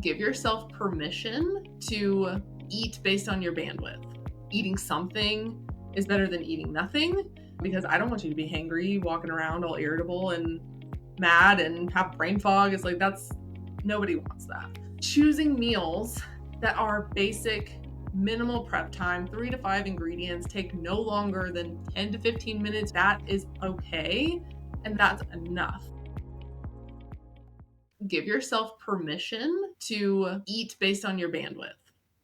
Give yourself permission to eat based on your bandwidth. Eating something is better than eating nothing, because I don't want you to be hangry, walking around all irritable and mad and have brain fog. It's like, nobody wants that. Choosing meals that are basic, minimal prep time, 3 to 5 ingredients, take no longer than 10 to 15 minutes. That is okay, and that's enough. Give yourself permission to eat based on your bandwidth,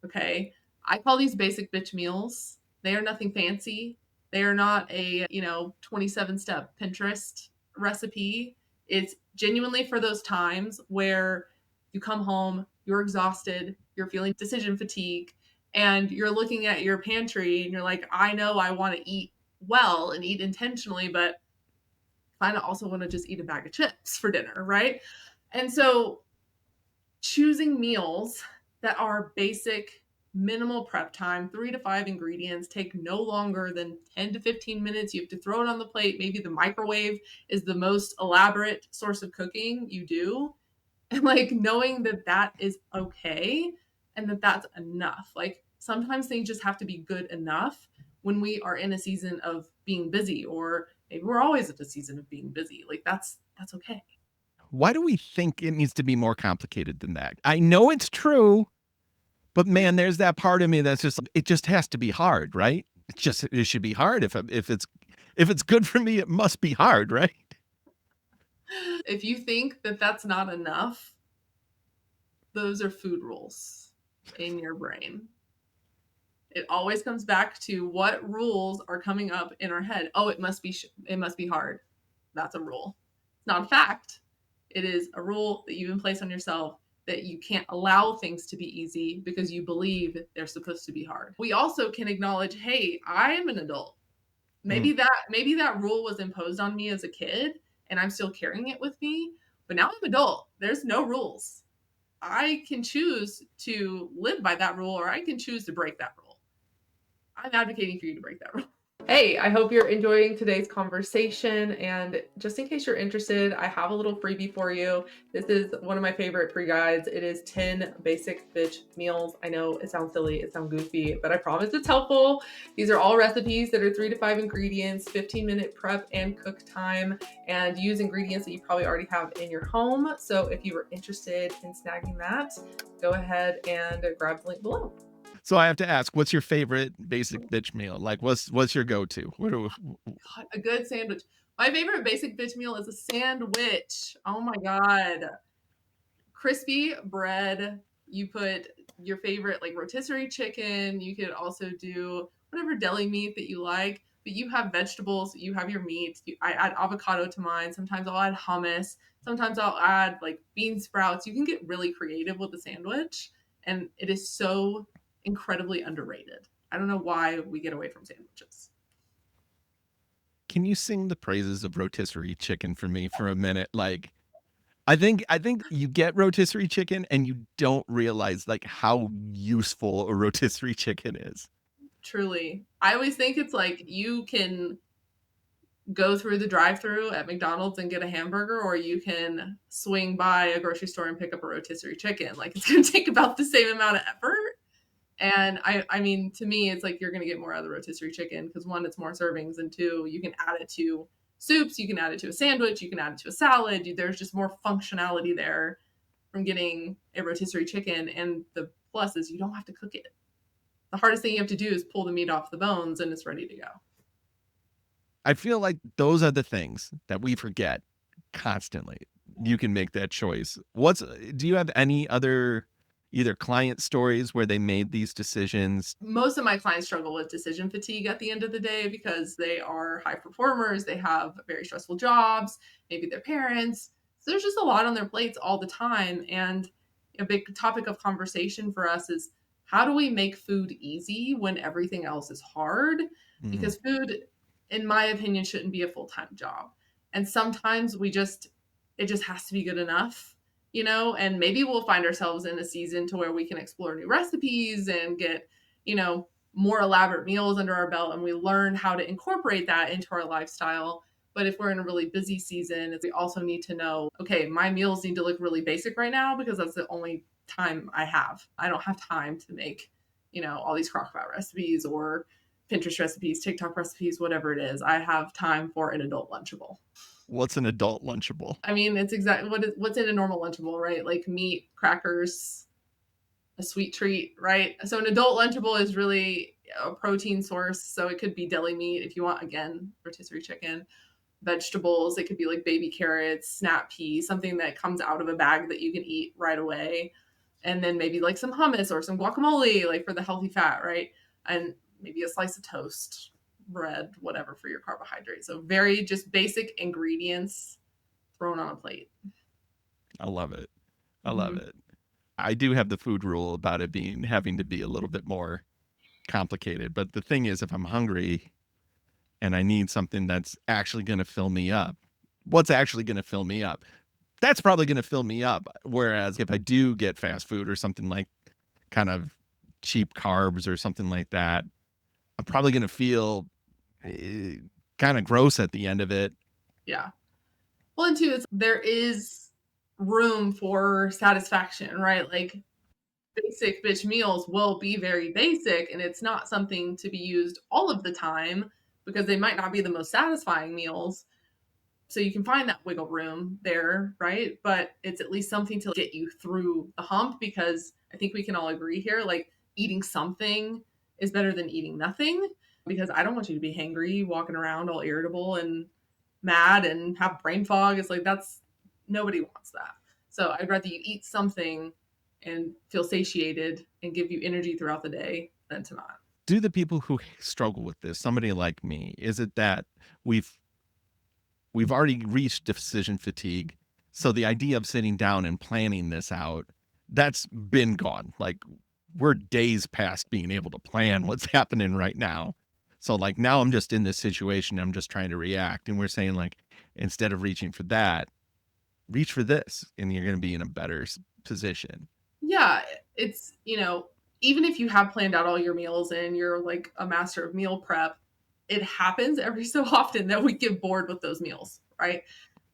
okay? I call these basic bitch meals. They are nothing fancy. They are not a, 27-step Pinterest recipe. It's genuinely for those times where you come home, you're exhausted, you're feeling decision fatigue, and you're looking at your pantry and you're like, I know I want to eat well and eat intentionally, but I also want to just eat a bag of chips for dinner, right? And so choosing meals that are basic, minimal prep time, 3 to 5 ingredients, take no longer than 10 to 15 minutes. You have to throw it on the plate. Maybe the microwave is the most elaborate source of cooking you do. And like knowing that that is okay and that that's enough. Like sometimes things just have to be good enough when we are in a season of being busy, or maybe we're always at a season of being busy. Like that's okay. Why do we think it needs to be more complicated than that? I know it's true, but man, there's that part of me that's just, it just has to be hard, right? It should be hard. If it's good for me, it must be hard, right? If you think that that's not enough, those are food rules in your brain. It always comes back to what rules are coming up in our head. Oh, it must be hard. That's a rule. It's not a fact. It is a rule that you've placed on yourself, that you can't allow things to be easy because you believe they're supposed to be hard. We also can acknowledge, hey, I am an adult. Maybe that rule was imposed on me as a kid and I'm still carrying it with me, but now I'm an adult. There's no rules. I can choose to live by that rule, or I can choose to break that rule. I'm advocating for you to break that rule. Hey, I hope you're enjoying today's conversation. And just in case you're interested, I have a little freebie for you. This is one of my favorite free guides. It is 10 basic bitch meals. I know it sounds silly, it sounds goofy, but I promise it's helpful. These are all recipes that are 3 to 5 ingredients, 15-minute prep and cook time, and use ingredients that you probably already have in your home. So if you were interested in snagging that, go ahead and grab the link below. So I have to ask, what's your favorite basic bitch meal? Like, what's your go-to? A good sandwich. My favorite basic bitch meal is a sandwich. Oh my God. Crispy bread. You put your favorite like rotisserie chicken. You could also do whatever deli meat that you like, but you have vegetables, you have your meat. I add avocado to mine. Sometimes I'll add hummus. Sometimes I'll add like bean sprouts. You can get really creative with the sandwich, and it is so incredibly underrated. I don't know why we get away from sandwiches. Can you sing the praises of rotisserie chicken for me for a minute? Like, I think you get rotisserie chicken and you don't realize like how useful a rotisserie chicken is. Truly. I always think it's like you can go through the drive-thru at McDonald's and get a hamburger, or you can swing by a grocery store and pick up a rotisserie chicken. Like it's going to take about the same amount of effort. And I mean, to me, it's like you're going to get more out of the rotisserie chicken because one, it's more servings, and two, you can add it to soups, you can add it to a sandwich, you can add it to a salad. There's just more functionality there from getting a rotisserie chicken. And the plus is you don't have to cook it. The hardest thing you have to do is pull the meat off the bones and it's ready to go. I feel like those are the things that we forget constantly. You can make that choice. Do you have any other either client stories where they made these decisions? Most of my clients struggle with decision fatigue at the end of the day because they are high performers. They have very stressful jobs. Maybe they're parents. So there's just a lot on their plates all the time. And a big topic of conversation for us is, how do we make food easy when everything else is hard? Because food, in my opinion, shouldn't be a full-time job. And sometimes it just has to be good enough, and maybe we'll find ourselves in a season to where we can explore new recipes and get, more elaborate meals under our belt, and we learn how to incorporate that into our lifestyle. But if we're in a really busy season, we also need to know, okay, my meals need to look really basic right now because that's the only time I have. I don't have time to make, all these crockpot recipes or Pinterest recipes, TikTok recipes, whatever it is. I have time for an adult Lunchable. What's an adult Lunchable? I mean, it's exactly what's in a normal Lunchable, right? Like meat, crackers, a sweet treat, right? So an adult Lunchable is really a protein source. So it could be deli meat if you want, again, rotisserie chicken, vegetables. It could be like baby carrots, snap peas, something that comes out of a bag that you can eat right away. And then maybe like some hummus or some guacamole, like for the healthy fat, right? And maybe a slice of toast, bread, whatever for your carbohydrates. So very just basic ingredients thrown on a plate. I love it. I love Mm-hmm. it. I do have the food rule about it being having to be a little bit more complicated. But the thing is, if I'm hungry and I need something that's actually going to fill me up, what's actually going to fill me up? That's probably going to fill me up. Whereas if I do get fast food or something like kind of cheap carbs or something like that, I'm probably going to feel kind of gross at the end of it. Yeah. Well, and two, there is room for satisfaction, right? Like basic bitch meals will be very basic, and it's not something to be used all of the time because they might not be the most satisfying meals. So you can find that wiggle room there, right? But it's at least something to get you through the hump, because I think we can all agree here, like eating something is better than eating nothing, because I don't want you to be hangry, walking around all irritable and mad and have brain fog. It's like nobody wants that. So I'd rather you eat something and feel satiated and give you energy throughout the day than to not. Do the people who struggle with this, somebody like me, is it that we've we've already reached decision fatigue? So the idea of sitting down and planning this out, that's been gone. Like we're days past being able to plan what's happening right now. So like now I'm just in this situation, I'm just trying to react. And we're saying like, instead of reaching for that, reach for this and you're going to be in a better position. Yeah, it's, even if you have planned out all your meals and you're like a master of meal prep, it happens every so often that we get bored with those meals, right?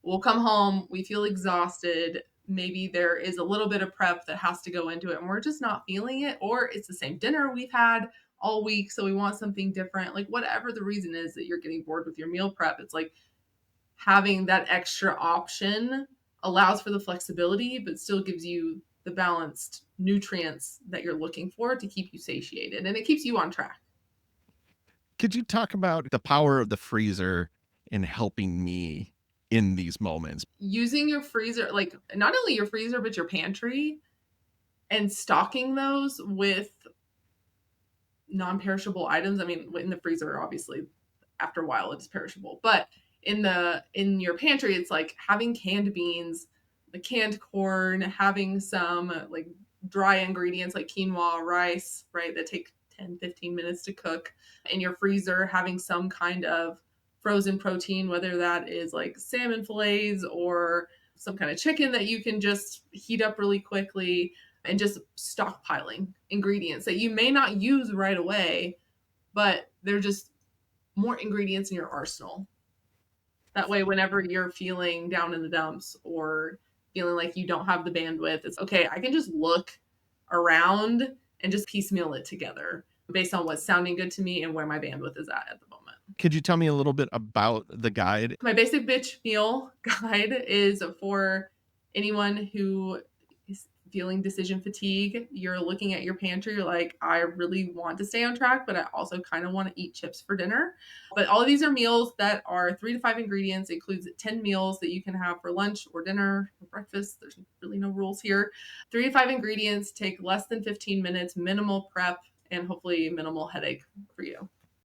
We'll come home, we feel exhausted. Maybe there is a little bit of prep that has to go into it and we're just not feeling it, or it's the same dinner we've had all week. So we want something different. Like, whatever the reason is that you're getting bored with your meal prep, it's like having that extra option allows for the flexibility, but still gives you the balanced nutrients that you're looking for to keep you satiated, and it keeps you on track. Could you talk about the power of the freezer in helping me in these moments? Using your freezer, like not only your freezer, but your pantry, and stocking those with non-perishable items. I mean, in the freezer, obviously, after a while, it's perishable. But in your pantry, it's like having canned beans, the canned corn, having some like dry ingredients like quinoa, rice, right, that take 10-15 minutes to cook. In your freezer, having some kind of frozen protein, whether that is like salmon fillets or some kind of chicken that you can just heat up really quickly, and just stockpiling ingredients that you may not use right away, but they're just more ingredients in your arsenal. That way, whenever you're feeling down in the dumps or feeling like you don't have the bandwidth, it's okay. I can just look around and just piecemeal it together based on what's sounding good to me and where my bandwidth is at the moment. Could you tell me a little bit about the guide? My basic bitch meal guide is for anyone who is feeling decision fatigue. You're looking at your pantry, you're like, I really want to stay on track, but I also kind of want to eat chips for dinner. But all of these are meals that are 3 to 5 ingredients. It includes 10 meals that you can have for lunch or dinner or breakfast. There's really no rules here. 3 to 5 ingredients, take less than 15 minutes, minimal prep, and hopefully minimal headache for you.